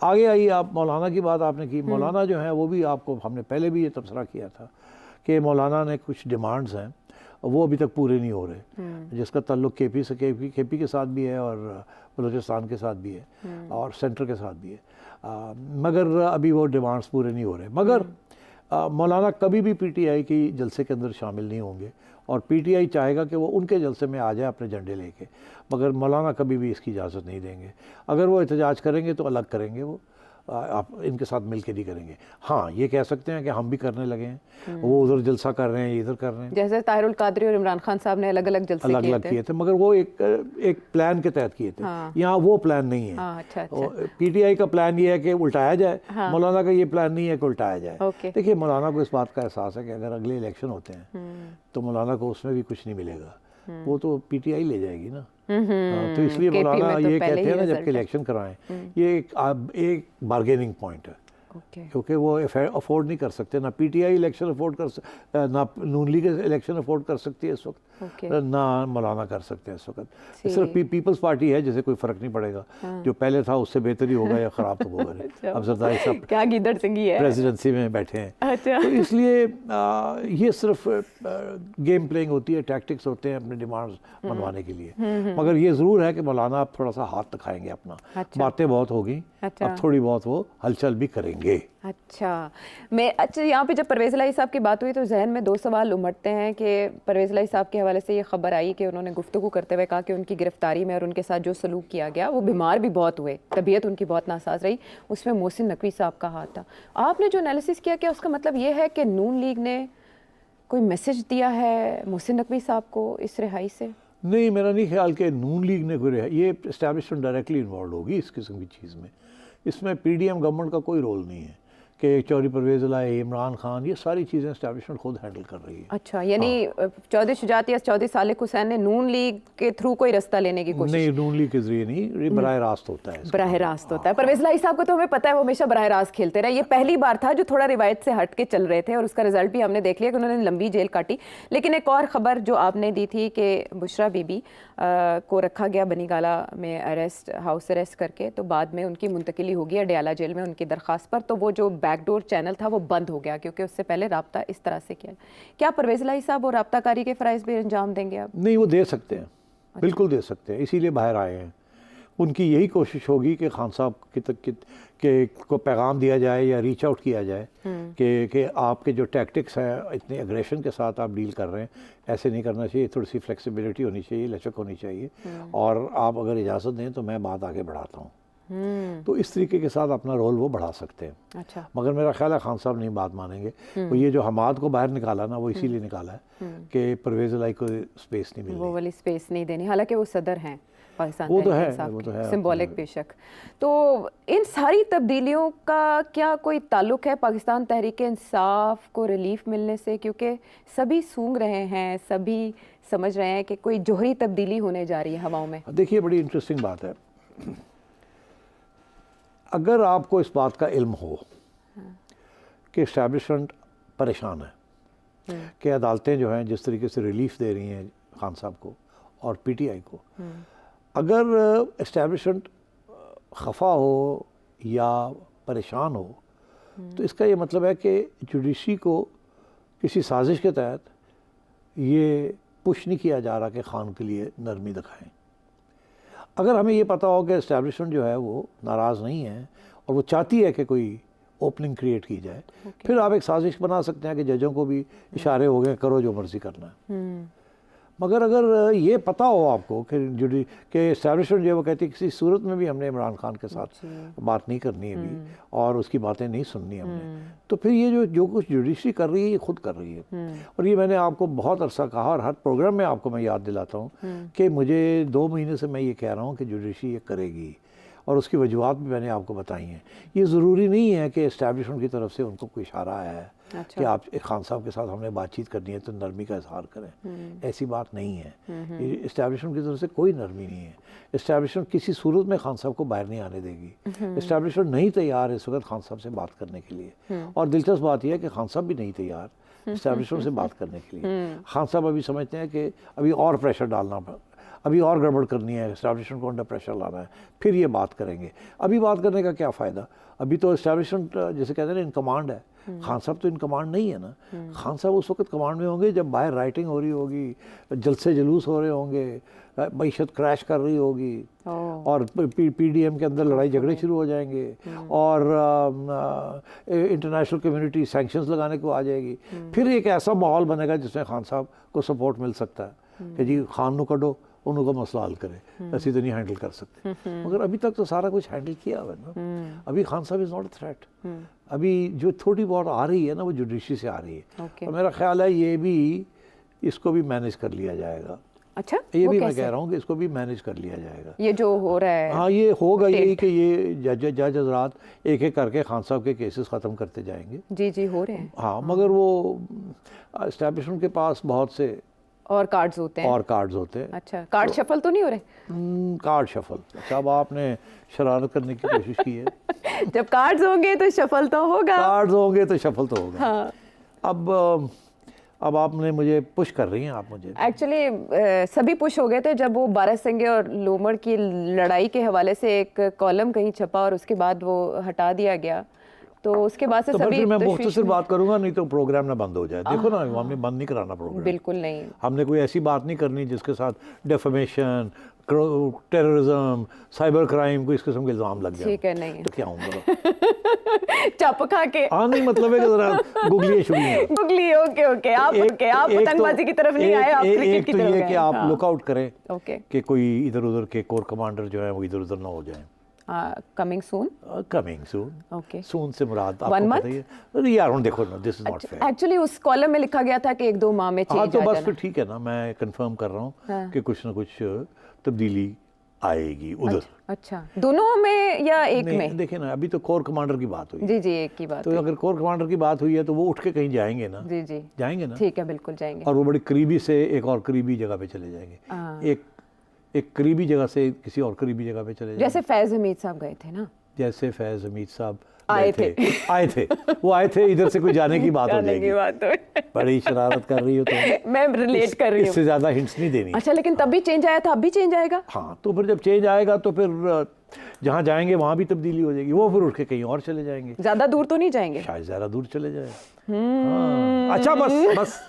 آگے آئیے آپ مولانا کی بات آپ نے کی. مولانا جو ہیں وہ بھی آپ کو ہم نے پہلے بھی یہ تبصرہ کیا تھا کہ مولانا نے کچھ ڈیمانڈز ہیں وہ ابھی تک پورے نہیں ہو رہے, جس کا تعلق کے پی سے کے پی کے ساتھ بھی ہے اور بلوچستان کے ساتھ بھی ہے اور سینٹر کے ساتھ بھی ہے, مگر ابھی وہ ڈیمانڈز پورے نہیں ہو رہے. مگر مولانا کبھی بھی پی ٹی آئی کی جلسے کے اندر شامل نہیں ہوں گے, اور پی ٹی آئی چاہے گا کہ وہ ان کے جلسے میں آ جائے اپنے جھنڈے لے کے, مگر مولانا کبھی بھی اس کی اجازت نہیں دیں گے. اگر وہ احتجاج کریں گے تو الگ کریں گے, وہ آپ ان کے ساتھ مل کے نہیں کریں گے. ہاں یہ کہہ سکتے ہیں کہ ہم بھی کرنے لگے ہیں, وہ ادھر جلسہ کر رہے ہیں, یہ ادھر کر رہے ہیں, جیسے طاہر القادری اور عمران خان صاحب نے الگ الگ جلسے کیے تھے, مگر وہ ایک پلان کے تحت کیے تھے. یہاں وہ پلان نہیں ہے. پی ٹی آئی کا پلان یہ ہے کہ الٹایا جائے, مولانا کا یہ پلان نہیں ہے کہ الٹایا جائے. دیکھیے مولانا کو اس بات کا احساس ہے کہ اگر اگلے الیکشن ہوتے ہیں تو مولانا کو اس میں بھی کچھ نہیں ملے گا, وہ تو پی ٹی آئی لے جائے گی نا. تو اس لیے مولانا یہ کہتے ہیں نا جب کہ الیکشن کرائیں, یہ ایک بارگیننگ پوائنٹ ہے, کیونکہ وہ افورڈ نہیں کر سکتے, نہ P T I election afford کر سکتے, نہ نون لیگ الیکشن افورڈ کر سکتی ہے اس وقت, نہ مولانا کر سکتے ہیں اس وقت. صرف پیپلز پارٹی ہے جسے کوئی فرق نہیں پڑے گا, جو پہلے تھا اس سے بہتر ہی ہوگا یا خراب تو ہوگا نہیں. اب زرداری صاحب کیا گیدڑ سنگھی ہے پریزیڈنسی میں بیٹھے ہیں, تو اس لیے یہ صرف گیم پلینگ ہوتی ہے, ٹیکٹکس ہوتے ہیں اپنے ڈیمانڈز منوانے کے لیے. مگر یہ ضرور ہے کہ مولانا اب تھوڑا سا ہاتھ دکھائیں گے اپنا, باتیں بہت ہوگی, اب تھوڑی بہت وہ ہلچل بھی کریں گے. اچھا یہاں پہ جب پرویز الہی صاحب کی بات ہوئی تو ذہن میں دو سوال امٹتے ہیں کہ پرویز الہی صاحب کے حوالے سے یہ خبر آئی کہ انہوں نے گفتگو کرتے ہوئے کہا کہ ان کی گرفتاری میں اور ان کے ساتھ جو سلوک کیا گیا, وہ بیمار بھی بہت ہوئے, طبیعت ان کی بہت ناساز رہی, اس میں محسن نقوی صاحب کا ہاتھ تھا. آپ نے جو انالیسس کیا کہ اس کا مطلب یہ ہے کہ نون لیگ نے کوئی میسج دیا ہے محسن نقوی صاحب کو اس رہائی سے؟ نہیں, میرا نہیں خیال کہ نون لیگ نے کوئی یہ اسٹیبلشمنٹ ڈائریکٹلی انوالوڈ ہوگی اس قسم کی چیز میں. اس میں پی ڈی ایم گورنمنٹ کا کوئی رول نہیں ہے کہ چودھری پرویز الہی, عمران خان, یہ ساری چیزیں اسٹیبلشمنٹ خود ہینڈل کر رہی ہے. اچھا, یعنی چودھری شجاعت یا چودھری صالح حسین نے نون لیگ کے تھرو کوئی رستہ لینے کی کوشش؟ نہیں, نون لیگ کے ذریعے نہیں, یہ براہ راست ہوتا ہے. براہ راست ہوتا ہے. پرویز الہی صاحب کو تو ہمیں پتہ ہے وہ ہمیشہ براہ راست کھیلتے رہے, یہ پہلی بار تھا جو تھوڑا روایت سے ہٹ کے چل رہے تھے, اور اس کا رزلٹ بھی ہم نے دیکھ لیا کہ انہوں نے لمبی جیل کاٹی. لیکن ایک اور خبر جو آپ نے دی تھی کہ بشرا بی بی کو رکھا گیا بنی گالا میں ہاؤس اریسٹ کر کے, تو بعد میں ان کی منتقلی ہوگی اڈیالہ جیل میں ان کی درخواست پر, تو وہ جو بیک ڈور چینل تھا وہ بند ہو گیا کیونکہ اس سے پہلے رابطہ اس طرح سے کیا. کیا پرویز الہی صاحب وہ رابطہ کاری کے فرائض بھی انجام دیں گے اب؟ نہیں, وہ دے سکتے ہیں, بالکل دے سکتے ہیں, اسی لیے باہر آئے ہیں. ان کی یہی کوشش ہوگی کہ خان صاحب کو پیغام دیا جائے یا ریچ آؤٹ کیا جائے کہ آپ کے جو ٹیکٹکس ہیں اتنے اگریشن کے ساتھ آپ ڈیل کر رہے ہیں, ایسے نہیں کرنا چاہیے, تھوڑی سی فلیکسیبلٹی ہونی چاہیے, لچک ہونی چاہیے, اور آپ اگر اجازت دیں تو میں بات آگے بڑھاتا ہوں. تو اس طریقے کے ساتھ اپنا رول وہ بڑھا سکتے ہیں. اچھا, مگر میرا خیال ہے خان صاحب نہیں بات مانیں گے. وہ یہ جو حماد کو باہر نکالا نا, وہ اسی لیے نکالا ہے کہ پرویز الہی کو اسپیس نہیں ملی, وہ والی اسپیس نہیں دینی, حالانکہ وہ صدر ہیں پاکستان وہ تو ہے سمبولک بے شک. تو ان ساری تبدیلیوں کا کیا کوئی تعلق ہے پاکستان تحریک انصاف کو ریلیف ملنے سے؟ کیونکہ سبھی سونگ رہے ہیں, سبھی سمجھ رہے ہیں کہ کوئی جوہری تبدیلی ہونے جا رہی ہے ہواؤں میں. دیکھیے بڑی انٹرسٹنگ بات ہے, اگر آپ کو اس بات کا علم ہو کہ اسٹیبلشمنٹ پریشان ہے, کہ عدالتیں جو ہیں جس طریقے سے ریلیف دے رہی ہیں خان صاحب کو اور پی ٹی آئی کو, اگر اسٹیبلشمنٹ خفا ہو یا پریشان ہو تو اس کا یہ مطلب ہے کہ جوڈیشری کو کسی سازش کے تحت یہ پش نہیں کیا جا رہا کہ خان کے لیے نرمی دکھائیں. اگر ہمیں یہ پتہ ہو کہ اسٹیبلشمنٹ جو ہے وہ ناراض نہیں ہے اور وہ چاہتی ہے کہ کوئی اوپننگ کریٹ کی جائے, پھر آپ ایک سازش بنا سکتے ہیں کہ ججوں کو بھی اشارے ہو گئے, کرو جو مرضی کرنا ہے. مگر اگر یہ پتہ ہو آپ کو کہ اسٹیبلشمنٹ جو ہے وہ کہتی ہے کسی صورت میں بھی ہم نے عمران خان کے ساتھ بات نہیں کرنی ہے ابھی اور اس کی باتیں نہیں سننی ہم نے, تو پھر یہ جو کچھ جوڈیشری کر رہی ہے یہ خود کر رہی ہے. اور یہ میں نے آپ کو بہت عرصہ کہا, اور ہر پروگرام میں آپ کو میں یاد دلاتا ہوں کہ مجھے 2 مہینے سے میں یہ کہہ رہا ہوں کہ جوڈیشری یہ کرے گی, اور اس کی وجوہات بھی میں نے آپ کو بتائی ہیں. یہ ضروری نہیں ہے کہ اسٹیبلشمنٹ کی طرف سے ان کو کوئی اشارہ آیا ہے کہ آپ خان صاحب کے ساتھ ہم نے بات چیت کرنی ہے تو نرمی کا اظہار کریں. ایسی بات نہیں ہے, اسٹیبلشمنٹ کی طرف سے کوئی نرمی نہیں ہے. اسٹیبلشمنٹ کسی صورت میں خان صاحب کو باہر نہیں آنے دے گی. اسٹیبلشمنٹ نہیں تیار اس وقت خان صاحب سے بات کرنے کے لیے, اور دلچسپ بات یہ ہے کہ خان صاحب بھی نہیں تیار اسٹیبلشمنٹ سے بات کرنے کے لیے. خان صاحب ابھی سمجھتے ہیں کہ ابھی اور پریشر ڈالنا ابھی اور گڑبڑ کرنی ہے, اسٹیبلشمنٹ کو انڈر پریشر لانا ہے, پھر یہ بات کریں گے. ابھی بات کرنے کا کیا فائدہ؟ ابھی تو اسٹیبلشمنٹ جیسے کہتے ہیں نا ان کمانڈ ہے. خان صاحب تو ان کمانڈ نہیں ہے نا. خان صاحب اس وقت کمانڈ میں ہوں گے جب باہر رائٹنگ ہو رہی ہوگی, جلسے جلوس ہو رہے ہوں گے, معیشت کریش کر رہی ہوگی, اور پی ڈی ایم کے اندر لڑائی جھگڑے شروع ہو جائیں گے, اور انٹرنیشنل کمیونٹی سینکشنز لگانے کو آ جائے گی. پھر ایک ایسا ماحول بنے گا جس میں خان صاحب کو سپورٹ مل سکتا ہے کہ جی خان نو کڈو, انہوں کو مسئلہ حل کرے, ایسی تو نہیں ہینڈل کر سکتے. مگر ابھی تک تو سارا کچھ ہینڈل کیا ہوا ہے نا. ابھی خان صاحب از ناٹ اے تھریٹ. ابھی جو تھوڑی بہت آ رہی ہے نا وہ جوڈیشری سے آ رہی ہے, اور میرا خیال ہے یہ بھی اس کو بھی مینیج کر لیا جائے گا. اچھا, یہ بھی میں کہہ رہا ہوں کہ اس کو بھی مینیج کر لیا جائے گا. یہ جو ہو رہا ہے, ہاں یہ ہوگا یہی کہ یہ جج حضرات ایک ایک کر کے خان صاحب کے کیسز ختم کرتے جائیں گے. جی جی ہو رہے ہیں. ہاں مگر وہ اسٹیبلشمنٹ کے پاس بہت سے اور کارڈز ہوتے ہیں. اچھا, کارڈ شفل تو نہیں ہو رہے؟ کارڈ شفل, اچھا اب آپ نے شرارت کرنے کی کوشش کی ہے. جب کارڈز ہوں گے تو شفل تو ہوگا. کارڈز ہوں گے تو شفل تو ہوگا. اب آپ نے مجھے پش کر رہی ہیں آپ مجھے. ایکچولی سبھی پش ہو گئے تھے جب وہ بارہ سنگھے اور لومڑ کی لڑائی کے حوالے سے ایک کالم کہیں چھپا اور اس کے بعد وہ ہٹا دیا گیا, تو اس کے بعد سے سبھی. میں مختصر بات کروں گا, نہیں تو پروگرام نہ بند ہو جائے. دیکھو نا, ہم نے بند نہیں کرانا پروگرام, بالکل نہیں. ہم نے کوئی ایسی بات نہیں کرنی جس کے ساتھ ڈیفیمیشن, ٹیررزم, سائبر کرائم, کوئی اس قسم کے الزام لگ جائے. ٹھیک ہے, نہیں تو کیا ہوں گا چپ کھا کے. ہاں نہیں, مطلب ہے کہ ذرا گگلی شگلی گگلی. اوکے آپ پتنگ بازی کی طرف نہیں آئے, آپ کرکٹ کی طرف گئے. ایک تو یہ کہ آپ لک آؤٹ کریں کہ کوئی ادھر ادھر کے کور کمانڈر جو ہیں وہ ادھر ادھر نہ ہو جائیں. کمنگ سون. اوکے, سون سے مراد آپ کو پتہ ہی ہے یار. ہوں دیکھو نا, this is not fair. Actually اس کالم میں لکھا گیا تھا کہ 1-2 ماہ میں چینج آ جانا. جانا. تو بس پھر ٹھیک ہے نا, میں کنفرم کر رہا ہوں کہ کچھ نہ کچھ تبدیلی آئے گی ادھر. اچھا, دونوں میں یا ایک میں؟ دیکھیں نا, ابھی تو کور کمانڈر کی بات ہوئی. جی جی, ایک کی بات. تو اگر کور کمانڈر کی بات ہوئی ہے تو وہ اٹھ کے کہیں جائیں گے نا. جی جی جائیں گے نا. ٹھیک ہے, بالکل جائیں گے. اور وہ بڑی قریبی سے ایک اور قریبی جگہ پہ چلے جائیں گے. ایک قریبی جگہ سے کسی اور قریبی جگہ پہ چلے جائیں گے. جیسے فیض حمید صاحب گئے تھے نا. جیسے فیض حمید صاحب آئے تھے وہ آئے تھے, ادھر سے کوئی جانے کی بات ہو جائے گی. بڑی شرارت کر رہی ہو تو میں ریلیٹ کر رہی ہوں. اس سے زیادہ ہنٹس نہیں دینی. اچھا, لیکن تب بھی چینج آیا تھا, اب بھی چینج آئے گا. ہاں, تو پھر جب چینج آئے گا تو پھر جہاں جائیں گے وہاں بھی تبدیلی ہو جائے گی. وہ پھر اٹھ کے کہیں اور چلے جائیں گے. زیادہ دور تو نہیں جائیں گے, شاید زیادہ دور چلے جائیں. اچھا بس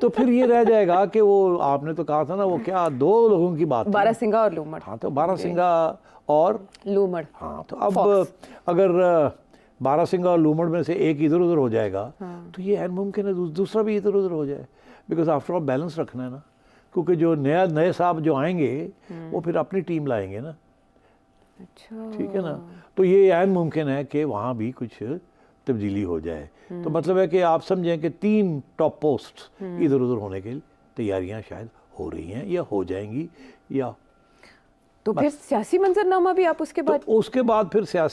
تو پھر یہ رہ جائے گا کہ وہ آپ نے تو کہا تھا نا, وہ کیا 2 لوگوں کی بات, بارہ سنگھا اور لومڑ. ہاں, تو بارہ سنگھا اور لومڑ. ہاں, تو اب اگر بارہ سنگھا اور لومڑ میں سے ایک ادھر ادھر ہو جائے گا تو یہ عین ممکن ہے دوسرا بھی ادھر ادھر ہو جائے. بیکاز آفٹر آل بیلنس رکھنا ہے نا, کیونکہ جو نئے صاحب جو آئیں گے وہ پھر اپنی ٹیم لائیں گے نا. اچھا, ٹھیک ہے نا. تو یہ عین ممکن ہے کہ وہاں بھی کچھ تبدیلی ہو جائے. تو مطلب ہے کہ آپ سمجھیں کہ 3 ٹاپ پوسٹ ادھر ادھر ہونے کی تیاریاں شاید ہو رہی ہیں یا ہو جائیں گی. یا تو پھر سیاسی منظرنامہ بھی آپ اس کے بعد پھر سیاسی